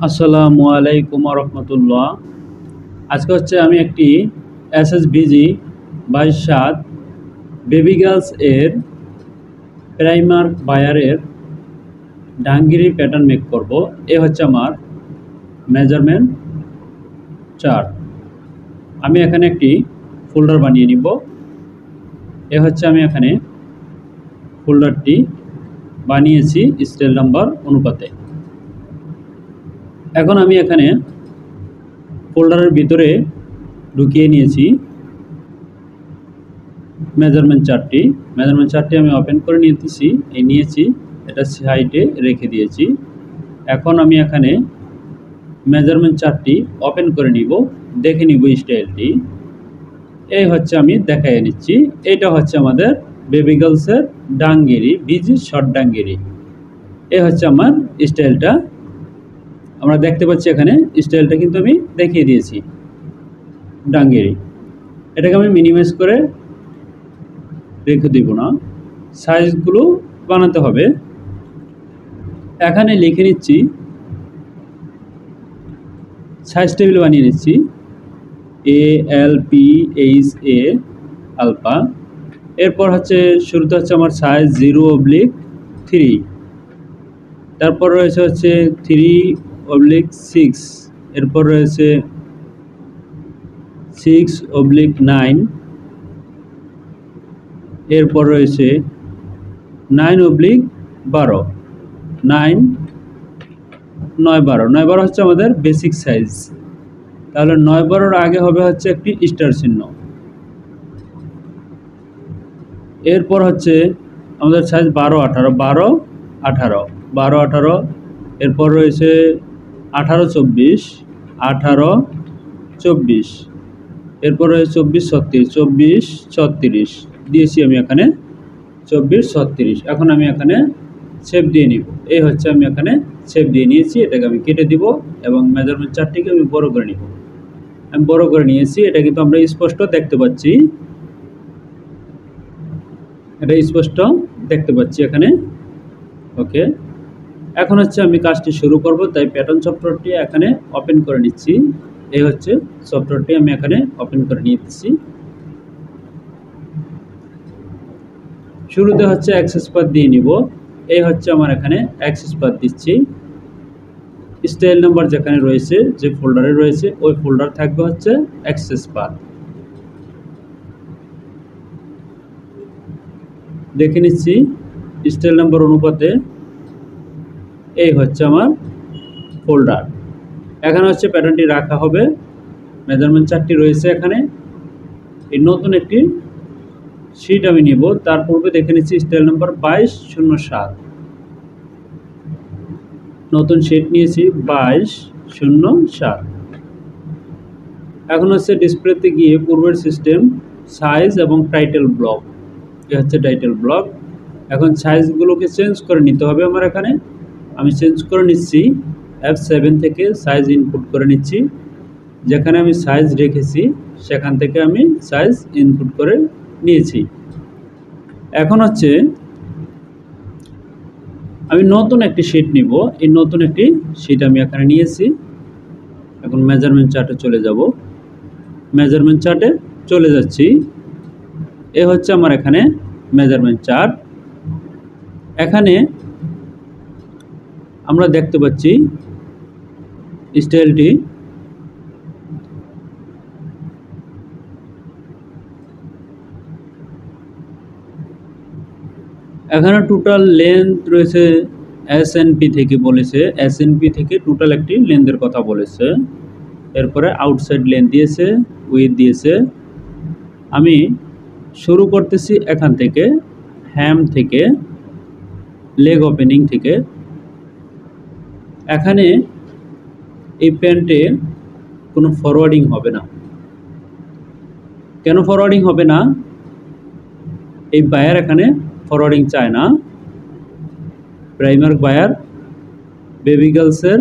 আসসালামু আলাইকুম রহমতুল্লাহ। আজকে হচ্ছে আমি একটি এসএসবিজি 22/7 বেবি গার্লস এর প্রাইমার বায়ারের ডাঙ্গিরি প্যাটার্ন মেক করব। এ হচ্ছে আমার মেজারমেন্ট চার্ট। আমি এখানে একটি ফোল্ডার বানিয়ে নিব। এ হচ্ছে আমি এখানে ফোল্ডারটি বানিয়েছি স্কেল নাম্বার অনুপাতে। এখন আমি এখানে ফোল্ডারের ভিতরে ঢুকিয়ে নিয়েছি মেজারমেন্ট চার্টটি আমি ওপেন করে নিয়েছি এটা সাইডে রেখে দিয়েছি। এখন আমি এখানে মেজারমেন্ট চার্টটি ওপেন করে নিব, দেখে নিব স্টাইলটি। এই হচ্ছে আমি দেখাই নিচ্ছি, এটা হচ্ছে আমাদের বেবি গার্লসের ডাঙ্গিরি, বিজি শর্ট ডাঙ্গিরি। এই হচ্ছে আমার স্টাইলটা, আমরা দেখতে পাচ্ছি এখানে স্টাইলটা কিন্তু আমি দেখিয়ে দিয়েছি ডাঙ্গিরি। এটাকে আমি মিনিমাইজ করে রেখে দিব না, সাইজগুলো বানাতে হবে। এখানে লিখে নিচ্ছি, সাইজ টেবিল বানিয়ে নিচ্ছি ALPHA আলফা। এরপর হচ্ছে শুরুতে হচ্ছে আমার সাইজ 0/3, তারপর রয়েছে হচ্ছে 3/6, এরপর রয়েছে 6/9, এরপর রয়েছে 9/12, 9/12 হচ্ছে আমাদের বেসিক সাইজ। তাহলে 9/12 আগে হবে হচ্ছে একটি স্টার চিহ্ন। এরপর হচ্ছে আমাদের সাইজ 12/18, এরপর রয়েছে 18/24, এরপর রয়েছে 24/36 দিয়েছি আমি এখানে 24/36। এখন আমি এখানে শেপ দিয়ে নিব। এই হচ্ছে আমি এখানে শেপ দিয়ে নিয়েছি, এটাকে আমি কেটে দিব এবং মেজারমেন্ট চার্টটিকে আমি বড় করে নিব। আমি বড় করে নিয়েছি, এটা কিন্তু আমরা স্পষ্ট দেখতে পাচ্ছি, এটা স্পষ্ট দেখতে পাচ্ছি এখানে। ওকে, এখন হচ্ছে আমি কাজটি শুরু করব, তাই প্যাটার্ন সফটওয়্যারটি এখানে ওপেন করে নিচ্ছি। এই হচ্ছে সফটওয়্যারটি আমি এখানে ওপেন করে নিয়েছি। শুরুতে হচ্ছে অ্যাক্সেস পাথ দিয়ে নিব। এই হচ্ছে আমার এখানে অ্যাক্সেস পাথ দিচ্ছি। স্টাইল নাম্বার যেখানে রয়েছে, যে ফোল্ডারে রয়েছে, ওই ফোল্ডার থাকবে হচ্ছে অ্যাক্সেস পাথ। দেখে নিচ্ছি স্টাইল নাম্বার অনুপাতে এই হচ্ছে আমার ফোল্ডার। এখানে হচ্ছে প্যাটার্নটি রাখা হবে, মেজারমেন্ট চার্টটি রয়েছে এখানে। এই নতুন একটি শিট আমি নিব, তার পূর্বে দেখে নিচ্ছি স্টাইল নাম্বার 2207, নতুন শিট নিয়েছি 2207। এখন হচ্ছে ডিসপ্লেতে গিয়ে পূর্বের সিস্টেম, সাইজ এবং টাইটেল ব্লক, এ হচ্ছে টাইটেল ব্লক। এখন সাইজগুলোকে চেঞ্জ করে নিতে হবে আমার এখানে। আমি চেঞ্জ করে নিচ্ছি, F7 থেকে সাইজ ইনপুট করে নিচ্ছি। যেখানে আমি সাইজ রেখেছি সেখান থেকে আমি সাইজ ইনপুট করে নিয়েছি। এখন হচ্ছে আমি নতুন একটি শিট নিব, এই নতুন একটি শিট আমি এখানে নিয়েছি। এখন মেজারমেন্ট চার্টে চলে যাব, মেজারমেন্ট চার্টে চলে যাচ্ছি। এ হচ্ছে আমার এখানে মেজারমেন্ট চার্ট। এখানে আমরা দেখতে পাচ্ছি স্টাইলটি, এখানে টোটাল লেন্থ রয়েছে SNP থেকে বলেছে, SNP থেকে টোটাল একটি লেন্থের কথা বলেছে। এরপরে আউটসাইড লেন্থ দিয়েছে, উইথ দিয়েছে। আমি শুরু করতেছি এখান থেকে, হ্যাম থেকে, লেগ ওপেনিং থেকে। এখানে এই প্যান্টে কোনো ফরওয়ার্ডিং হবে না। কেন ফরওয়ার্ডিং হবে না? এই বায়ার এখানে ফরওয়ার্ডিং চায় না। প্রাইমার বায়ার বেবি গার্লসের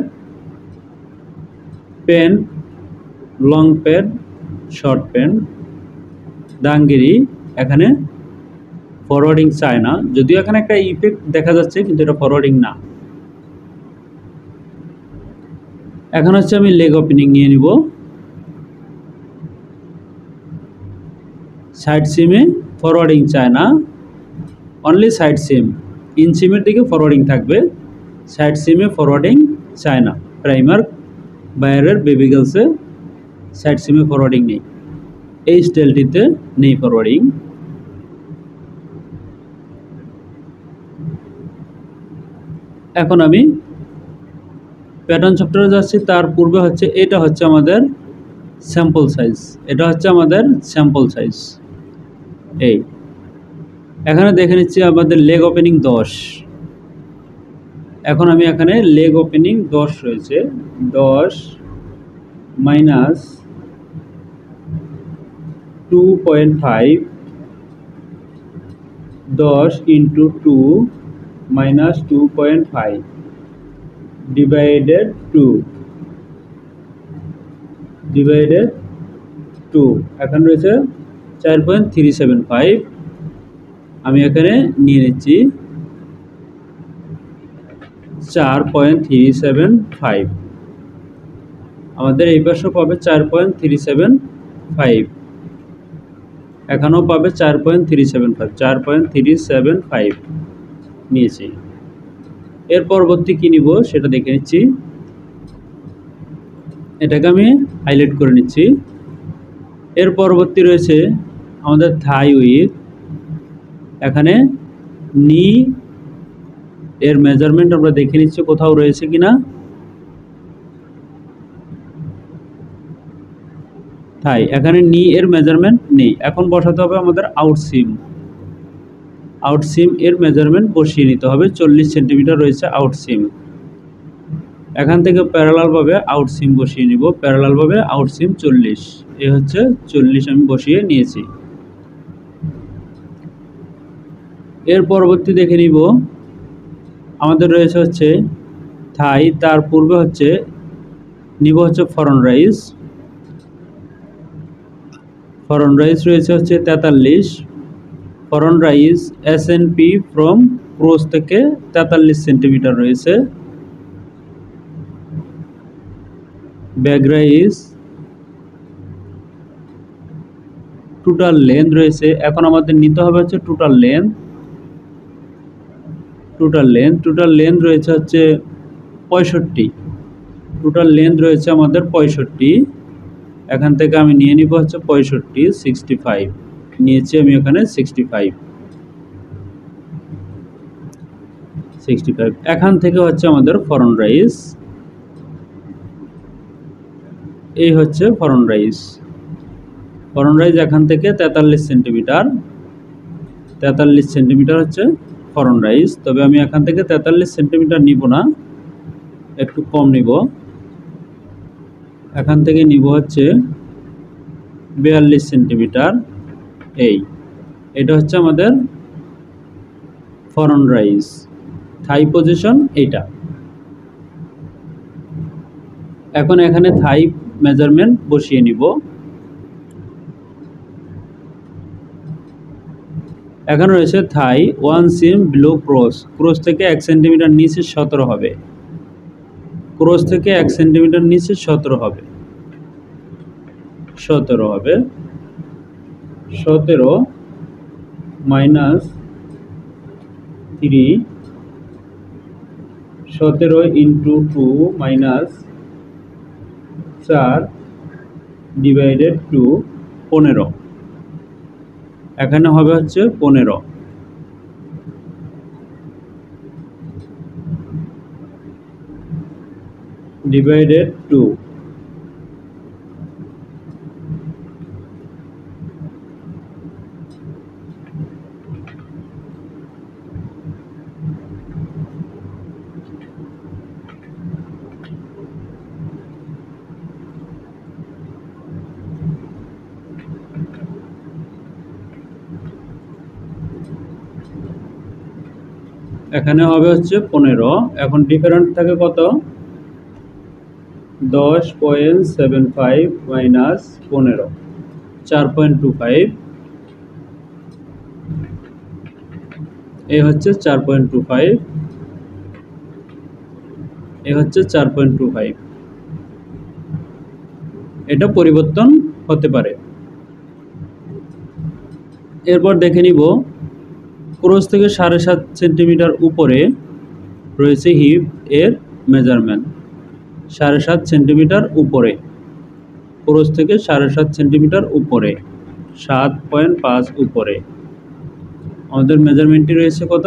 pant, long pant, short pant, ডাঙ্গিরি এখানে ফরওয়ার্ডিং চায় না। যদিও এখানে একটা ইফেক্ট দেখা যাচ্ছে, কিন্তু এটা ফরওয়ার্ডিং না। এখন হচ্ছে আমি লেগ ওপেনিং নিয়ে নিব। সাইড সিমে ফরওয়ার্ডিং চায় না, অনলি সাইড সিম। ইন সিমের দিকে ফরওয়ার্ডিং থাকবে, সাইড সিমে ফরওয়ার্ডিং চায় না। প্রাইমার বাইরের বেবি গার্লসে সাইড সিমে ফরওয়ার্ডিং নেই, এই স্টাইলটিতে নেই ফরওয়ার্ডিং। এখন আমি প্যাটার্ন সফটওয়্যারে যাচ্ছি, তার পূর্বে হচ্ছে এটা হচ্ছে আমাদের স্যাম্পল সাইজ, এটা হচ্ছে আমাদের স্যাম্পল সাইজ। এই এখানে দেখে নিচ্ছি আমাদের লেগ ওপেনিং 10। এখন আমি এখানে লেগ ওপেনিং 10 রয়েছে, 10 minus 2.5, 10 into 2 minus 2.5 divided 2 divided 2। এখন রয়েছে 4.375। আমি এখানে নিয়ে নিচ্ছি 4.375। আমাদের এই পাশে পাবে 4.375, এখানেও পাবে 4.375, 4.375 নিয়েছি। এর পরবর্তী কি নিব সেটা দেখে নিচ্ছি। এটাকে আমি হাইলাইট করে নিচ্ছি। এর পরবর্তী রয়েছে আমাদের থাই উইথ। এখানে নি এর মেজারমেন্ট আমরা দেখে নিচ্ছি কোথাও রয়েছে কিনা। থাই, এখানে নি এর মেজারমেন্ট নেই। এখন বসাতে হবে আমাদের আউটসিম। আউটসিম এর মেজারমেন্ট বসিয়ে নিতে হবে, 40 সেন্টিমিটার রয়েছে আউটসিম। এখান থেকে প্যারালাল ভাবে আউটসিম বসিয়ে নিব, প্যারালাল ভাবে আউটসিম 40, এ হচ্ছে 40 আমি বসিয়ে নিয়েছি। এর পরবর্তী দেখে নিব আমাদের রয়েছে হচ্ছে থাই, তার পূর্বে হচ্ছে নিব হচ্ছে ফরন রাইজ। ফরন রাইজ রয়েছে হচ্ছে 43। ফরন রাইজ SNP ফ্রম ক্রস থেকে 43 সেন্টিমিটার রয়েছে। ব্যাক রাইজ টোটাল লেন্থ রয়েছে। এখন আমাদের নিতে হবে হচ্ছে টোটাল লেন্থ। টোটাল লেন্থ রয়েছে হচ্ছে 65। টোটাল লেন্থ রয়েছে আমাদের 65। এখান থেকে আমি নিয়ে নিব হচ্ছে 65, 65 নিয়েছি আমি এখানে 65। এখান থেকে হচ্ছে আমাদের ফরন রাইজ, এই হচ্ছে ফরন রাইজ। ফরন রাইজ এখান থেকে 43 সেন্টিমিটার, 43 সেন্টিমিটার হচ্ছে ফরন রাইজ। তবে আমি এখান থেকে 43 সেন্টিমিটার নিব না, একটু কম নিব। এখান থেকে নিব হচ্ছে 42 সেন্টিমিটার। এটা হচ্ছে আমাদের ফরন রাইজ। থাই পজিশন এইটা। এখন এখানে থাই মেজারমেন্ট বসিয়ে নিব। এখানে রয়েছে থাই 1 সিম বিলো ক্রস, ক্রস থেকে 1 সেন্টিমিটার নিচে 17 হবে, ক্রস থেকে 1 সেন্টিমিটার নিচে 17 হবে, 17 মাইনাস 3, 17 ইন্টু 2 মাইনাস 4 ডিভাইডেড 2, 15। এখানে হবে হচ্ছে 15 ডিভাইডেড 2। এখানে হবে হচ্ছে 15। এখন ডিফারেন্ট থাকে কত, 10.75 মাইনাস 15, 4.25। এই হচ্ছে 4.25, এই হচ্ছে 4.25। এটা পরিবর্তন হতে পারে। এরপর দেখে নিব ক্রস থেকে 7.5 সেন্টিমিটার উপরে রয়েছে হিপ এর মেজারমেন্ট। 7.5 সেন্টিমিটার উপরে, ক্রস থেকে 7.5 সেন্টিমিটার উপরে, 7.5 উপরে আমাদের মেজারমেন্টটি রয়েছে কত?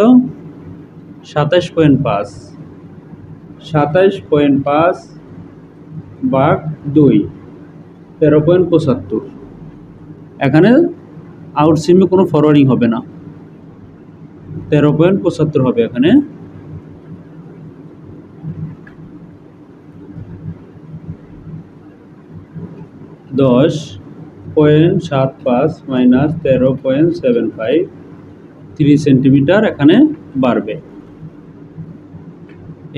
27.5। 27.5 ভাগ 2, 13.75। এখানে আউটসিমে কোনো ফরওয়ার্ডিং হবে না, 13.75 হবে এখানে। (10.75 মাইনাস 13.75) 3 সেন্টিমিটার এখানে বাড়বে।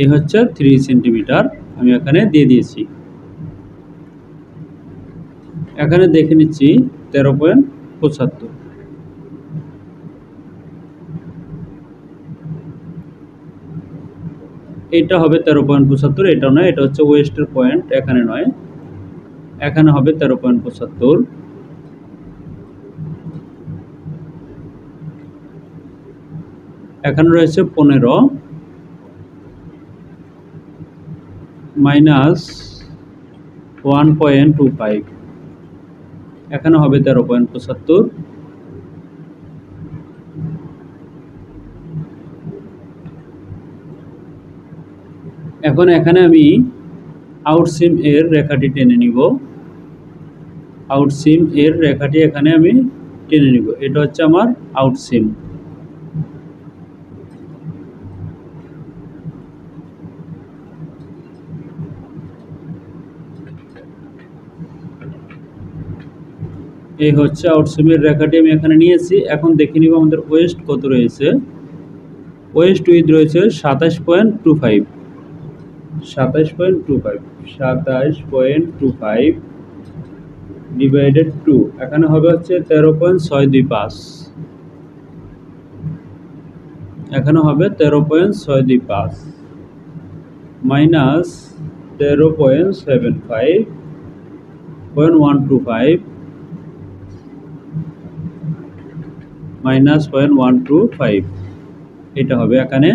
এই হচ্ছে 3 সেন্টিমিটার আমি এখানে দিয়ে দিয়েছি। এখানে দেখে নিচ্ছি 13.75। এটা হবে 13.75, এটা নয়, এটা হচ্ছে ওয়েস্টের পয়েন্ট, এখানে নয়, এখানে হবে 13.75। এখানে রয়েছে 15 মাইনাস 1.25, এখানে হবে 13.75। এখন এখানে আমি আউটসিম এর রেখাটি টেনে নিব। আউটসিম এর রেখাটি এখানে আমি টেনে নিব। এটা হচ্ছে আমার আউটসিম। এই হচ্ছে আউটসিমের রেখাটি আমি এখানে নিয়েছি। এখন দেখে নিব আমাদের ওয়েস্ট কত রয়েছে। ওয়েস্ট উইথ রয়েছে 27.25, 27.25, 27.25 ডিভাইডেড 2, এখানে হবে হচ্ছে 13.625, এখানে হবে 13.625 মাইনাস 13.75.125 মাইনাস 0.125, এটা হবে এখানে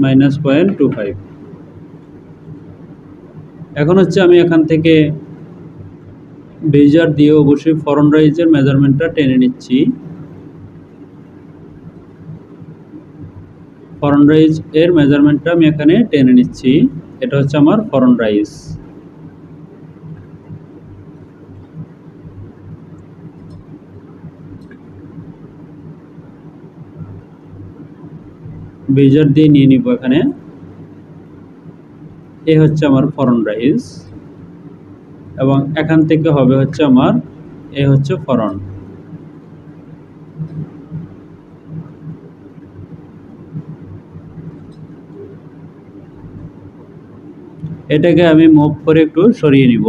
মাইনাস 0.25। এখন হচ্ছে আমি এখান থেকে বেজার দিয়ে অবশ্যই ফরন্ট রাইজের মেজারমেন্টটা টেনে নিচ্ছি। ফরন্ট রাইজ এর মেজারমেন্টটা আমি এখানে টেনে নিচ্ছি। এটা হচ্ছে আমার ফরন্ট রাইজ। বেজার দিয়ে নিয়ে নিব এখানে। এই হচ্ছে আমার ফরন্ট রাইজ, এবং এখান থেকে হবে হচ্ছে আমার এই হচ্ছে ফরন্ট। এটাকে আমি মুভ করে একটু সরিয়ে নিব।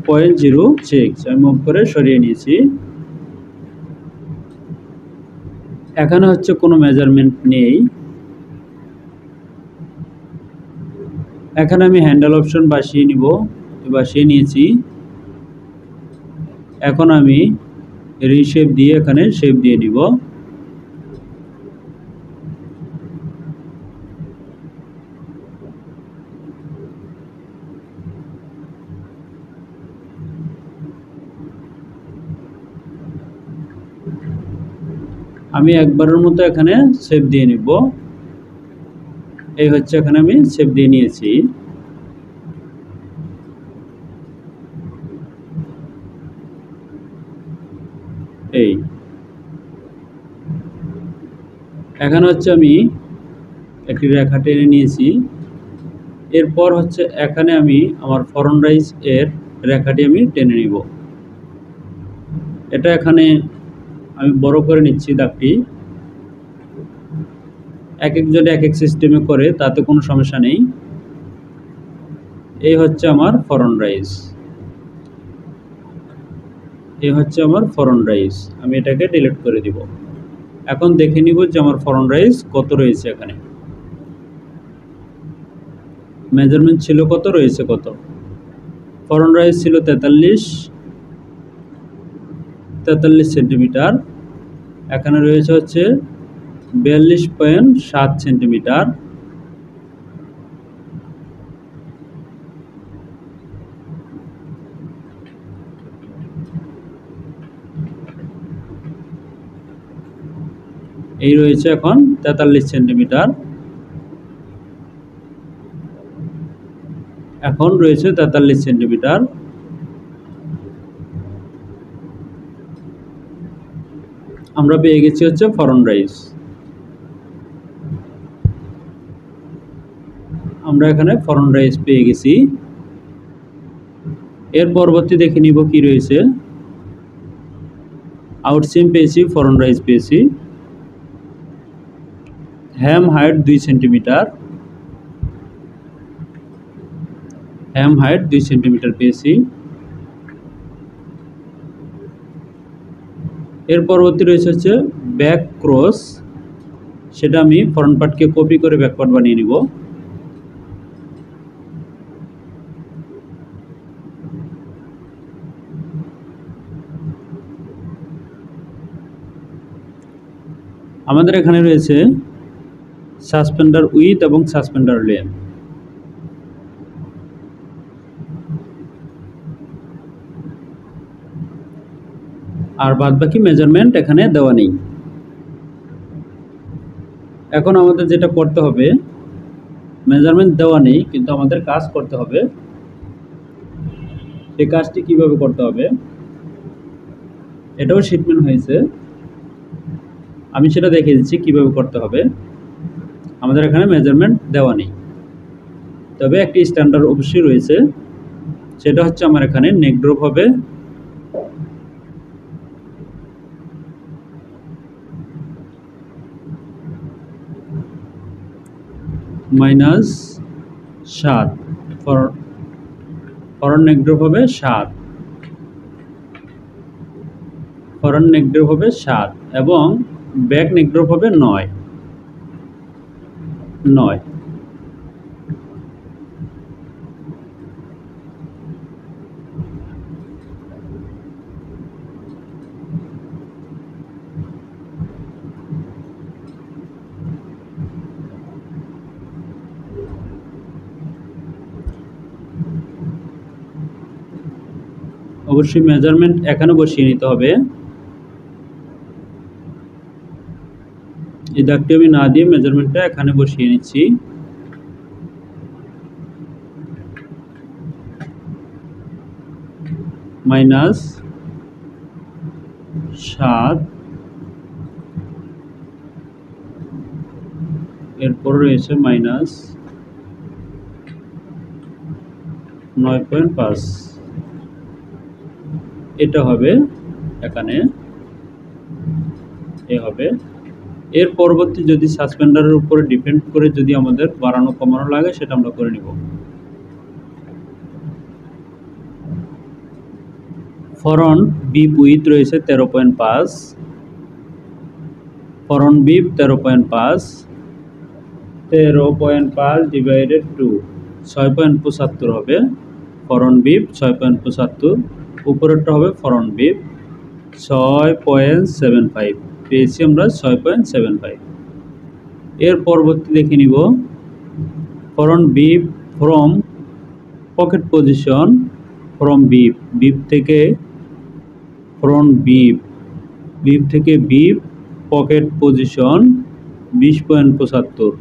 0.06 আমি মুভ করে সরিয়ে নিয়েছি। এখানে হচ্ছে কোনো মেজারমেন্ট নেই। এখানে আমি হ্যান্ডেল অপশন বসিয়ে নিব, বসিয়ে নিয়েছি। এখন আমি রিশেপ দিয়ে এখানে শেপ দিয়ে নিব। আমি একবারের মতো এখানে শেপ দিয়ে নিব। এই হচ্ছে এখানে আমি শেপ দিয়ে নিয়েছি। এই এখানে হচ্ছে আমি একটি রেখা টেনে নিয়েছি। এরপর হচ্ছে এখানে আমি আমার ফরন্ট রাইজ এর রেখাটি আমি টেনে নিব। এটা এখানে আমি বড় করে নিচ্ছি দাগটি। এক একজন এক এক সিস্টেমে করে, তাতে কোনো সমস্যা নেই। এই হচ্ছে আমার ফরন্ট রাইজ, এই হচ্ছে আমার ফরন্ট রাইজ। আমি এটাকে ডিলিট করে দিব। এখন দেখে নিব যে আমার ফরন্ট রাইজ কত রয়েছে এখানে। মেজারমেন্ট ছিল কত, রয়েছে কত। ফরন্ট রাইজ ছিল 43 সেন্টিমিটার, এখানে রয়েছে হচ্ছে 42.7 সেন্টিমিটার। এই রয়েছে এখন 43 সেন্টিমিটার, এখন রয়েছে 43 সেন্টিমিটার। আমরা পেয়ে গেছি হচ্ছে ফরন্ট রাইজ। আমরা এখানে ফরন্ট রাইজ পেয়ে গেছি। এর পরবর্তী দেখে নিব কি রয়েছে। আউটসিম পেয়েছি, ফরন্ট রাইজ পেয়েছি। হ্যাম হাইট 2 সেন্টিমিটার, হ্যাম হাইট 2 সেন্টিমিটার পেয়েছি। এর পরবর্তী রয়েছে হচ্ছে ব্যাক ক্রস, সেটা আমি ফ্রন্ট পার্টকে কপি করে ব্যাক পার্ট বানিয়ে নিব। আমাদের এখানে রয়েছে সাসপেন্ডার উইথ এবং সাসপেন্ডার লেন্থ। আর বাদ বাকি মেজারমেন্ট এখানে দেওয়া নেই। এখন আমাদের যেটা করতে হবে, মেজারমেন্ট দেওয়া নেই কিন্তু আমাদের কাজ করতে হবে। এই কাজটি কিভাবে করতে হবে, এটাও শিটমেন্ট হয়েছে, আমি সেটা দেখিয়ে দিচ্ছি কিভাবে করতে হবে। আমাদের এখানে মেজারমেন্ট দেওয়া নেই, তবে একটি স্ট্যান্ডার্ড অবশ্যই রয়েছে, সেটা হচ্ছে আমার এখানে নেক ড্রপ হবে -7, ফরন্ট নেক ড্রপ হবে 7, ফরন্ট নেক ড্রপ হবে 7 এবং ব্যাক নেক ড্রপ হবে 9। অবশ্যই মেজারমেন্ট এখানে বসিয়ে নিতে হবে। এই দাগটি আমি না দিয়ে মেজারমেন্টটা এখানে বসিয়ে নিচ্ছি। -7, এরপর রয়েছে -9.5, এটা হবে এখানে, এ হবে। এর পরবর্তী যদি সাসপেন্ডারের উপরে ডিপেন্ড করে যদি আমাদের বাড়ানো কমানো লাগে সেটা আমরা করে নিব। ফরন্ট বিপ উইথ রয়েছে 13.5, ফরন্ট বিপ 13.5, 13.5 ডিভাইডেড 2 6.75 হবে। ফরন্ট বিপ 6.75, উপরেরটা হবে ফরন্ট বিপ 6.75, পেয়েছি আমরা 6.75। এর পরবর্তী দেখে নিব front hip from pocket position, from hip, hip থেকে ফ্রন্ট বিপ, বিপ থেকে বিপ পকেট পজিশন 20.75।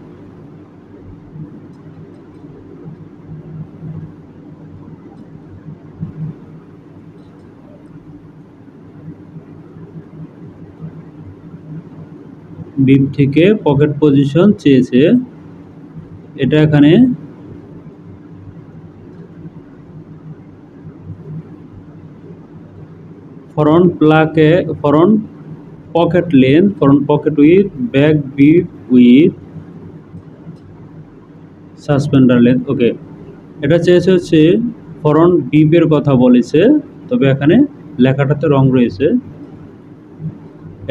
বিপ থেকে পকেট পজিশন চেয়েছে, এটা এখানে ফরন্ট প্লাকে front pocket length, front pocket with back hip with suspender length. Okay, এটা চেয়েছে হচ্ছে ফরন্ট বিপের কথা বলেছে, তবে এখানে লেখাটাতে রং রয়েছে,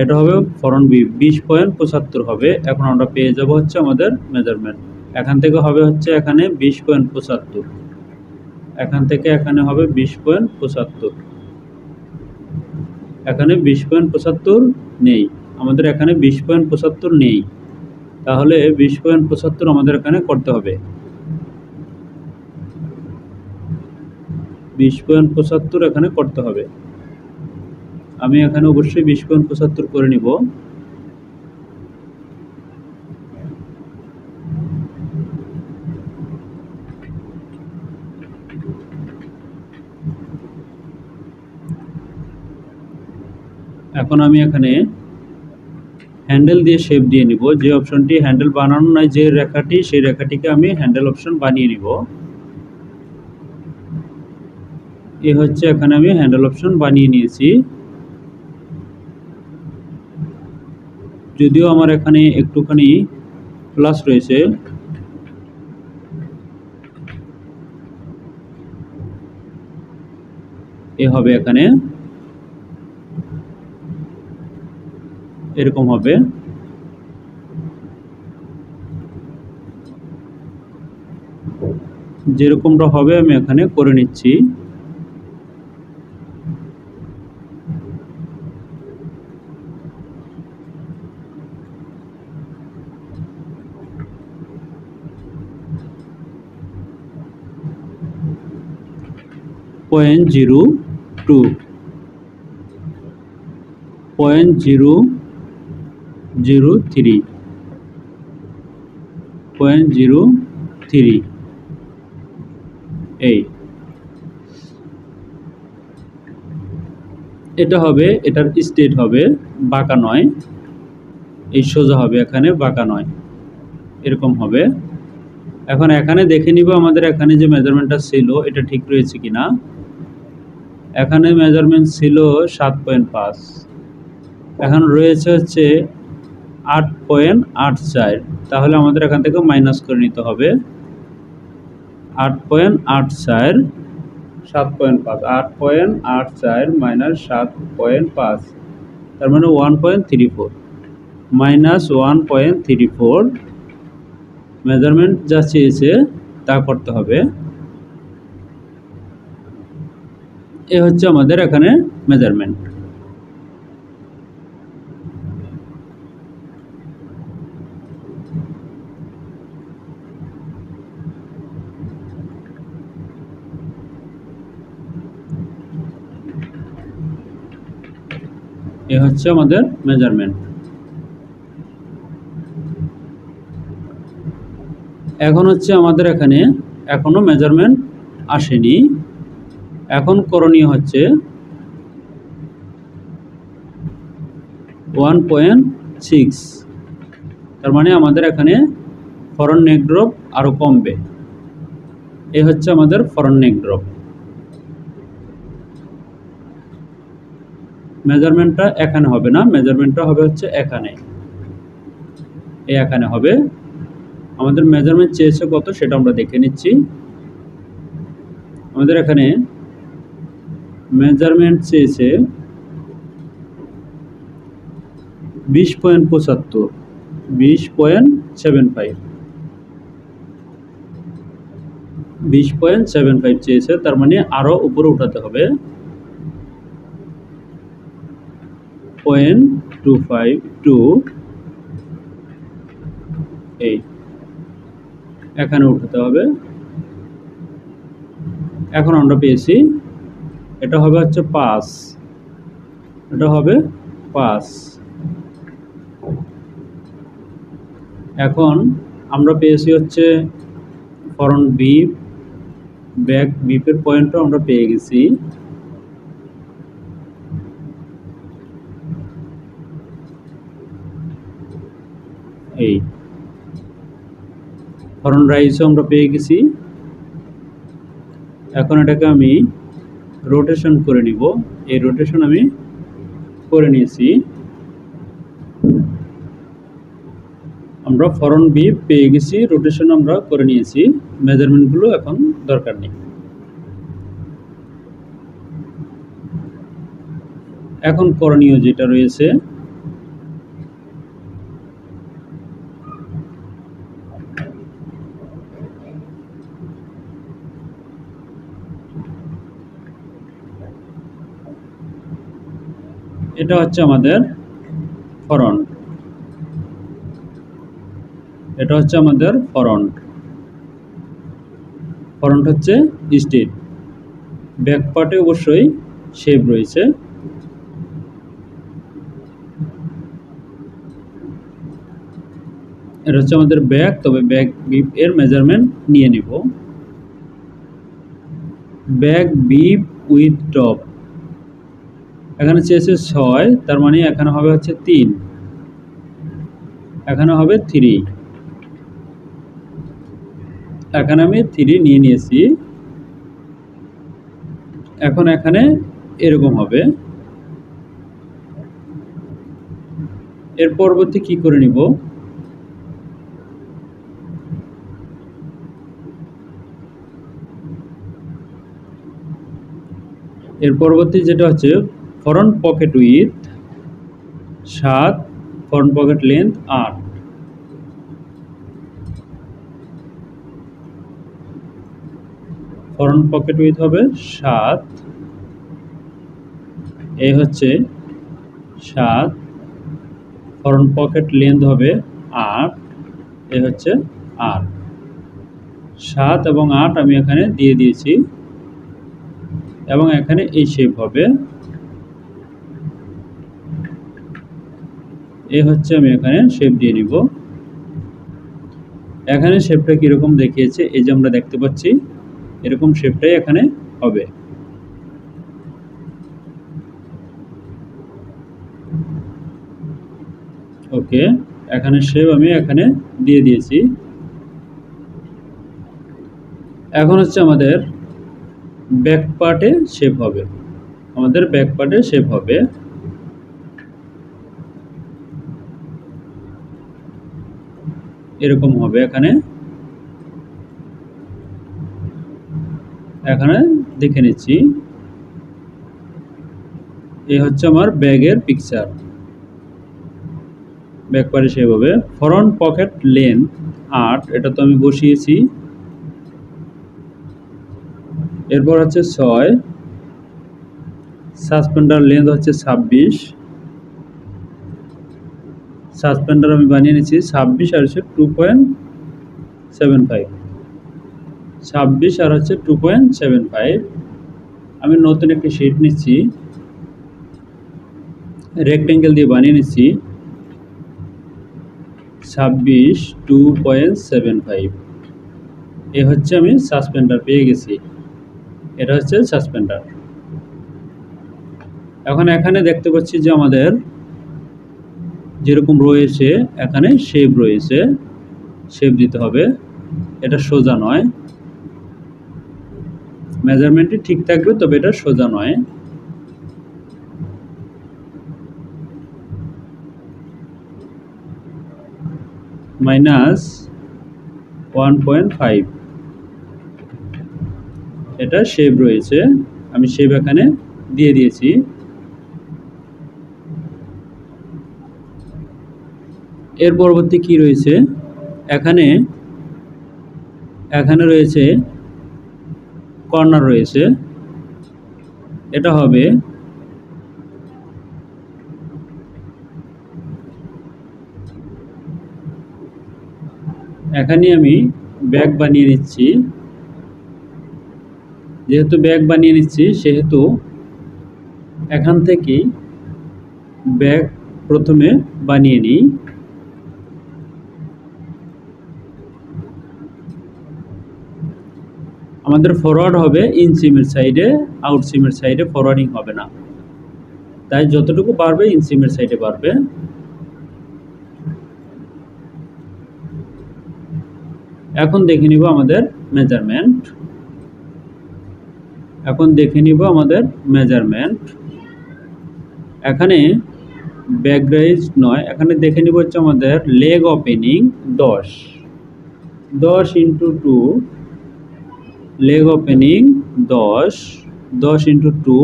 এটা হবে ফরন্ট বিপ 20.75 হবে। এখন আমরা পেয়ে যাব হচ্ছে আমাদের মেজারমেন্ট। এখান থেকে হবে হচ্ছে এখানে 20.75, এখান থেকে এখানে হবে 20.75, এখানে 20.75 নেই, আমাদের এখানে 20.75 নেই, তাহলে 20.75 আমাদের এখানে করতে হবে। 20.75 এখানে করতে হবে। আমি এখানে অবশ্যই 20.75 করে নিব। এখন আমি এখানে হ্যান্ডেল দিয়ে শেপ দিয়ে নিব। যে অপশনটি হ্যান্ডেল বানানো নাই, যে রেখাটি, সেই রেখাটিকে আমি হ্যান্ডেল অপশন বানিয়ে নিব। এই হচ্ছে এখানে আমি হ্যান্ডেল অপশন বানিয়ে নিয়েছি। যদিও আমার এখানে একটুখানি প্লাস রয়েছে, এ হবে এখানে এরকম হবে। যেরকমটা হবে আমি এখানে করে নিচ্ছি। পয়েন্ট 0.02, 0.003, 0.03, এই এটা হবে, এটার স্টেট হবে বাঁকা নয়, এই সোজা হবে, এখানে বাঁকা নয়, এরকম হবে। এখন এখানে দেখে নিব আমাদের এখানে যে মেজারমেন্টটা ছিল এটা ঠিক রয়েছে কিনা। এখানে মেজারমেন্ট ছিল 7.5, এখন রয়েছে হচ্ছে 8.84, তাহলে আমাদের এখান থেকে মাইনাস করে নিতে হবে 8.84, 7.5, 8.84 মাইনাস 7.5, তার মানে 1.34, মাইনাস 1.34, মেজারমেন্ট যা চেয়েছে তা করতে হবে। এ হচ্ছে আমাদের এখানে মেজারমেন্ট। এ হচ্ছে আমাদের মেজারমেন্ট। এখন হচ্ছে আমাদের এখানে এখনো মেজারমেন্ট আসেনি। এখন করণীয় হচ্ছে 1.6, তার মানে আমাদের এখানে ফরন নেক ড্রপ আরো কমবে। এ হচ্ছে আমাদের ফরন নেক ড্রপ। মেজারমেন্টটা এখানে হবে না, মেজারমেন্টটা হবে হচ্ছে এখানে, এখানে হবে। আমাদের মেজারমেন্ট চেয়েছে কত সেটা আমরা দেখে নিচ্ছি। আমাদের এখানে মেজারমেন্ট চেয়েছে 20.75, 20.75, 20.75 চেয়েছে, তার মানে আরো উপরে উঠাতে হবে 0.252, এই এখানে উঠাতে হবে। এখন আমরা পেয়েছি এটা হবে হচ্ছে 5, এটা হবে 5। এখন আমরা পেয়েছি হচ্ছে ফরন্ট বিপ, ব্যাক বিপের পয়েন্টও আমরা পেয়ে গেছি। এই ফরন্ট রাইজও আমরা পেয়ে গেছি। এখন এটাকে আমি রোটেশন করে নিব। এই রোটেশন আমি করে নিয়েছি। আমরা ফরন্ট বিপ পেয়ে গেছি, রোটেশন আমরা করে নিয়েছি, মেজারমেন্টগুলো এখন দরকার নেই। এখন করণীয় যেটা রয়েছে, এটা হচ্ছে আমাদের ফ্রন্ট, এটা হচ্ছে আমাদের ফ্রন্ট। ফ্রন্ট হচ্ছে স্ট্রেট, ব্যাক পার্টে অবশ্যই শেপ রয়েছে। এটা হচ্ছে আমাদের ব্যাক, তবে ব্যাক বিপ এর মেজারমেন্ট নিয়ে নিব। ব্যাক বিপ উইথ টপ, এখানে চেয়েছে 6, তার মানে এখানে হবে হচ্ছে 3, এখানে হবে 3, এখানে আমি 3 নিয়ে নিয়েছি। এখন এখানে এরকম হবে। এর পরবর্তী কি করে নিব, এর পরবর্তী যেটা হচ্ছে front pocket with 7, front pocket length 8। Front pocket with হবে 7, এই হচ্ছে 7, ফ্রন্ট পকেট লেন্থ হবে 8, এই হচ্ছে 8। 7 এবং 8 আমি এখানে দিয়ে দিয়েছি, এবং এখানে এই শেপ হবে। এই হচ্ছে আমি এখানে শেপ দিয়ে নিব। এখানে শেপটা কিরকম দেখিয়েছে, এই যে আমরা দেখতে পাচ্ছি এরকম শেপটাই এখানে হবে। ওকে, এখানে শেপ আমি এখানে দিয়ে দিয়েছি। এখন হচ্ছে আমাদের ব্যাক পার্টে শেপ হবে, আমাদের ব্যাক পার্টে শেপ হবে। এরকম হবে। এখানে এখানে দেখে নিচ্ছি, এই হচ্ছে আমার ব্যাগের পিকচার। ব্যাক পার্টে শেপ হবে। ফ্রন্ট পকেট লেন্থ 8, এটা তো আমি বসিয়েছি। এরপর হচ্ছে 6, সাসপেন্ডার লেন্থ হচ্ছে 26, সাসপেন্ডার আমি বানিয়ে নিয়েছি 26 আর হচ্ছে 2.75, 26 আর হচ্ছে 2.75। আমি নতুন একটি শিট নিচ্ছি, রেক্টেঙ্গেল দিয়ে বানিয়ে নিচ্ছি 26, 2.75। এ হচ্ছে আমি সাসপেন্ডার পেয়ে গেছি, এটা হচ্ছে সাসপেন্ডার। এখন এখানে দেখতে পাচ্ছি যে আমাদের যেরকম রয়েছে এখানে শেপ রয়েছে, শেপ দিতে হবে। এটা সোজা নয়, মেজারমেন্টটি ঠিক থাকবে, তবে এটা সোজা নয়। -1.5, এটা শেপ রয়েছে, আমি শেপ এখানে দিয়ে দিয়েছি। এর পরবর্তী কি রয়েছে, এখানে এখানে রয়েছে কর্নার রয়েছে, এটা হবে এখানে আমি ব্যাগ বানিয়ে নিচ্ছি। যেহেতু ব্যাগ বানিয়ে নিচ্ছি সেহেতু এখান থেকে ব্যাগ প্রথমে বানিয়ে নিই। আমাদের ফরওয়ার্ড হবে ইনসিমের সাইডে, আউটসিমের সাইডে ফরওয়ার্ডিং হবে না, তাই যতটুকু পারবে ইনসিমের সাইডে পারবে। এখন দেখে নিব আমাদের মেজারমেন্ট, এখন দেখে নিব আমাদের মেজারমেন্ট। এখানে ব্যাক রাইজ নয়, এখানে দেখে নিব হচ্ছে আমাদের leg opening 10, 10 × 2, leg opening 10, 10 × 2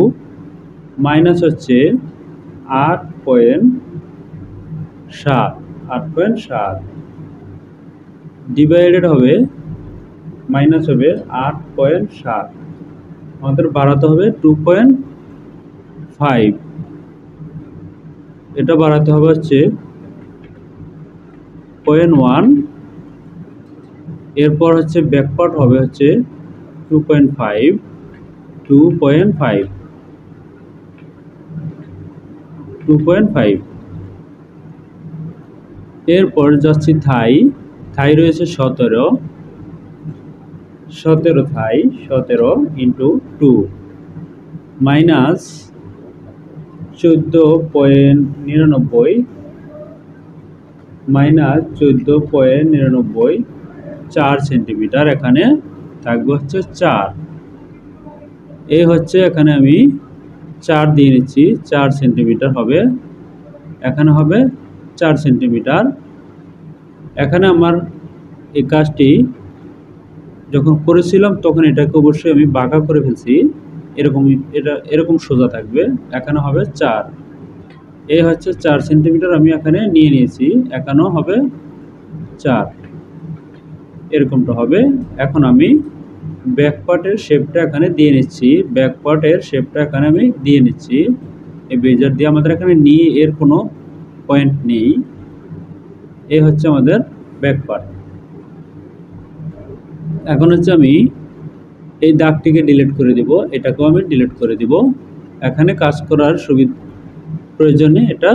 minus হচ্ছে 8.7, ডিভাইডেড হবে, মাইনাস হবে 8.7, আমাদের বাড়াতে হবে 2.5। এটা বাড়াতে হবে হচ্ছে 0.1, এরপর হচ্ছে ব্যাকপার্ট হবে হচ্ছে 2.5, 2.5। এরপর যাচ্ছি থাই। থাই রয়েছে 17 থাই, 17 ইন্টু 2 মাইনাস 14.99 মাইনাস 14.99, 4 সেন্টিমিটার। এখানে থাকবে হচ্ছে 4। এই হচ্ছে এখানে আমি 4 দিয়ে নিচ্ছি, 4 সেন্টিমিটার হবে। এখানে হবে 4 সেন্টিমিটার। এখানে আমার এই কাজটি যখন করেছিলাম তখন এটাকে অবশ্যই আমি বাঁকা করে ফেলছি, এটা এরকম সোজা থাকবে। এখানে হবে 4। এই হচ্ছে 4 সেন্টিমিটার আমি এখানে নিয়ে নিয়েছি। এখানেও হবে 4, এরকমটা হবে। এখন আমি ব্যাকপার্টের শেপটা এখানে দিয়ে নিচ্ছি, এই বেজার দিয়ে। আমাদের এখানে নিয়ে এর কোনো পয়েন্ট নেই। এই হচ্ছে আমাদের ব্যাকপার্ট। এখন হচ্ছে আমি এই দাগটিকে ডিলিট করে দিব, এটাকেও আমি ডিলিট করে দিব। এখানে কাজ করার প্রয়োজনে এটা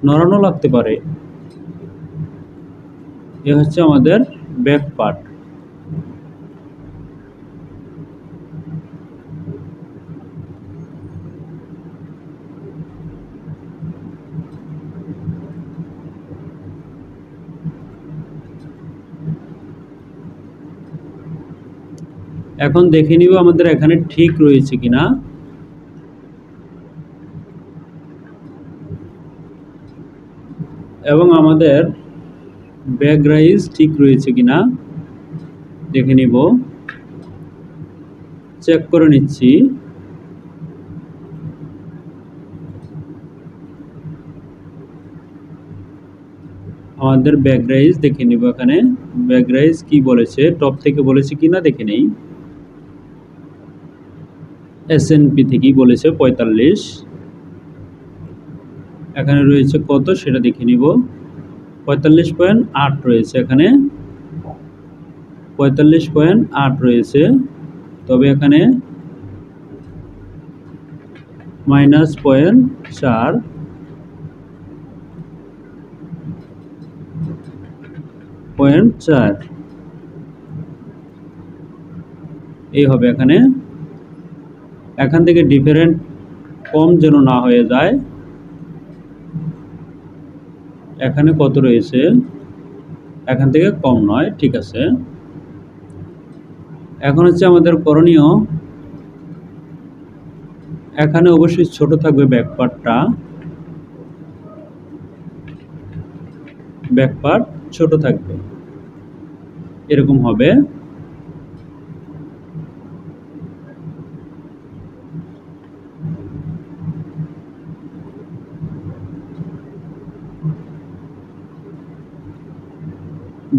নড়ানো লাগতে পারে। এ হচ্ছে আমাদের ব্যাক পার্ট। এখন দেখে নিব আমাদের এখানে ঠিক রয়েছে কিনা। এবং আমাদের ব্যাক রাইজ ঠিক রয়েছে কিনা দেখে নিব, চেক করে নিচ্ছি। আমাদের ব্যাক রাইজ দেখে নিব। এখানে ব্যাক রাইজ কি বলেছে, টপ থেকে বলেছে কিনা দেখে নেই। এসএনপি থেকেই বলেছে 45। এখানে রয়েছে কত সেটা দেখে নিব। 45.8 রয়েছে, এখানে 45.8 রয়েছে। তবে এখানে -0.4, এই হবে এখানে। এখান থেকে ডিফারেন্ট কম যেন না হয়ে যায়। এখানে কত রয়েছে, এখান থেকে কম নয়, ঠিক আছে। এখন হচ্ছে আমাদের করণীয়, এখানে অবশ্যই ছোট থাকবে ব্যাকপার্টটা, ব্যাকপার্ট ছোট থাকবে, এরকম হবে।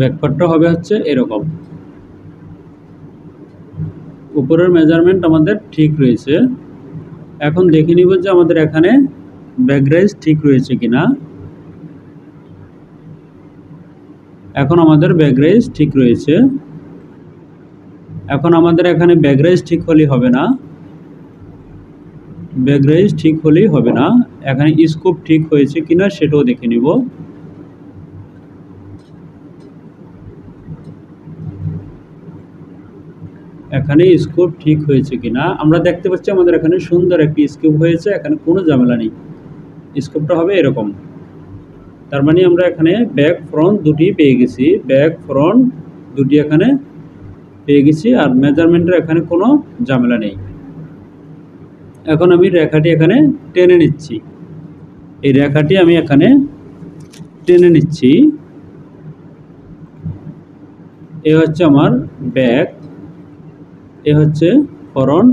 ব্যাকপার্টটা হবে হচ্ছে এরকম। উপরের মেজারমেন্ট আমাদের ঠিক রয়েছে। এখন দেখে নিব যে আমাদের এখানে ব্যাক রাইজ ঠিক রয়েছে কিনা। এখন আমাদের ব্যাক রাইজ ঠিক রয়েছে। এখন আমাদের এখানে ব্যাক রাইজ ঠিক হলেই হবে না, এখানে স্কোপ ঠিক হয়েছে কিনা সেটাও দেখে নিব। এখানে স্কোপ ঠিক হয়েছে কিনা আমরা দেখতে পাচ্ছি। আমাদের এখানে সুন্দর একটি স্কোপ হয়েছে, এখানে কোনো ঝামেলা নেই। স্কোপটা হবে এরকম। তার মানে আমরা এখানে ব্যাক ফ্রন্ট দুটি পেয়ে গেছি, এখানে পেয়ে গেছি। আর মেজারমেন্টের এখানে কোনো ঝামেলা নেই। এখন আমি রেখাটি এখানে টেনে নিচ্ছি, এই রেখাটি আমি এখানে টেনে নিচ্ছি। এ হচ্ছে আমার ব্যাক, এ হচ্ছে ফ্রন্ট,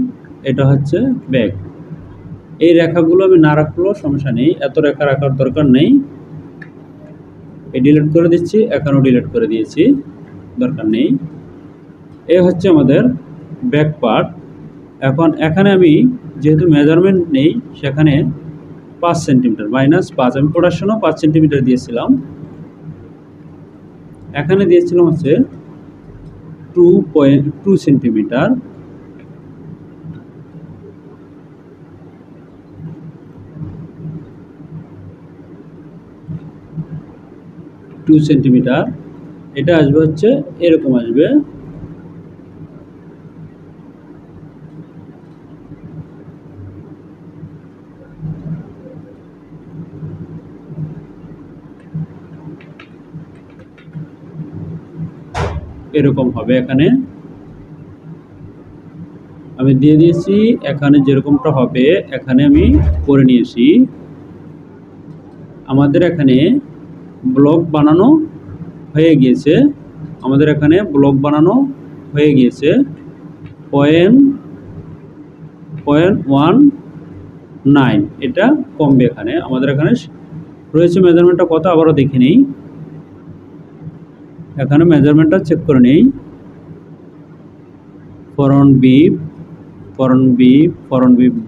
এটা হচ্ছে ব্যাক। এই রেখাগুলো আমি না রাখলেও সমস্যা নেই, এত রেখা রাখার দরকার নেই। এই ডিলিট করে দিচ্ছি, এখানেও ডিলিট করে দিয়েছি, দরকার নেই। এ হচ্ছে আমাদের ব্যাক পার্ট। এখন এখানে আমি যেহেতু মেজারমেন্ট নেই, সেখানে 5 সেন্টিমিটার, -5। আমি প্রোডাকশনও 5 সেন্টিমিটার দিয়েছিলাম, এখানে দিয়েছিলাম হচ্ছে 2.2 সেন্টিমিটার। এটা আসবে হচ্ছে এরকম আসবে। এরকম হবে। এখানে আমি দিয়ে দিয়েছি, এখানে যেরকমটা হবে এখানে আমি করে নিয়েছি। আমাদের এখানে ব্লক বানানো হয়ে গিয়েছে, .19 এটা কমবে। এখানে আমাদের এখানে রয়েছে মেজারমেন্টটা কত আবারও দেখে নেই, এখানে মেজারমেন্টটা চেক করে নেই। ফরন্ট বিপ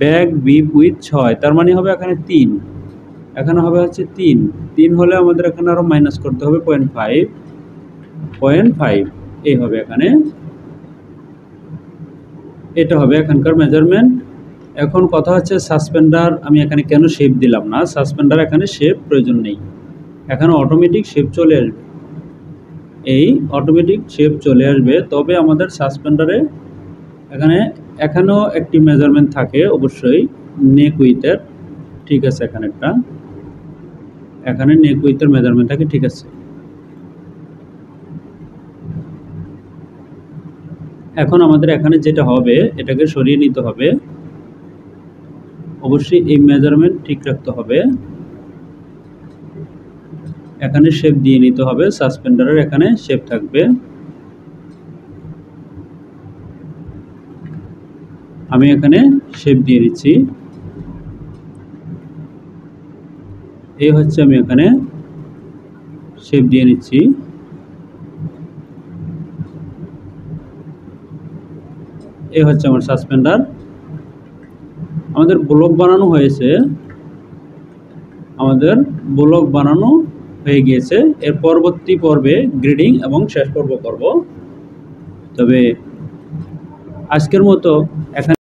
ব্যাক বিপ উইথ 6, তার মানে হবে এখানে 3, এখানে হবে হচ্ছে 3 হলে আমাদের এখানে আরো মাইনাস করতে হবে 0.5 এই হবে এখানে। এটা হবে এখানকার মেজারমেন্ট। এখন কথা হচ্ছে সাসপেন্ডার আমি এখানে কেন শেপ দিলাম না, সাসপেন্ডার এখানে শেপ প্রয়োজন নেই, এখানে অটোমেটিক শেপ চলে আসবে, এই অটোমেটিক শেপ চলে আসবে। তবে আমাদের সাসপেন্ডারে এখানেও একটি মেজারমেন্ট থাকে অবশ্যই, নেক উইথের, ঠিক আছে, এখানে নেক উইথের মেজারমেন্ট থাকে, ঠিক আছে। এখন আমাদের এখানে যেটা হবে এটাকে সরিয়ে নিতে হবে, অবশ্যই এই মেজারমেন্ট ঠিক রাখতে হবে, এখানে শেপ দিয়ে নিতে হবে, সাসপেন্ডারের এখানে শেপ থাকবে। আমি এখানে শেপ দিয়ে নিচ্ছি, এই হচ্ছে আমি এখানে শেপ দিয়ে নিচ্ছি। এই হচ্ছে আমার সাসপেন্ডার। আমাদের ব্লক বানানো হয়ে গিয়েছে। এর পরবর্তী পর্বে গ্রেডিং এবং শেষ পর্ব করব। তবে আজকের মতো এখানে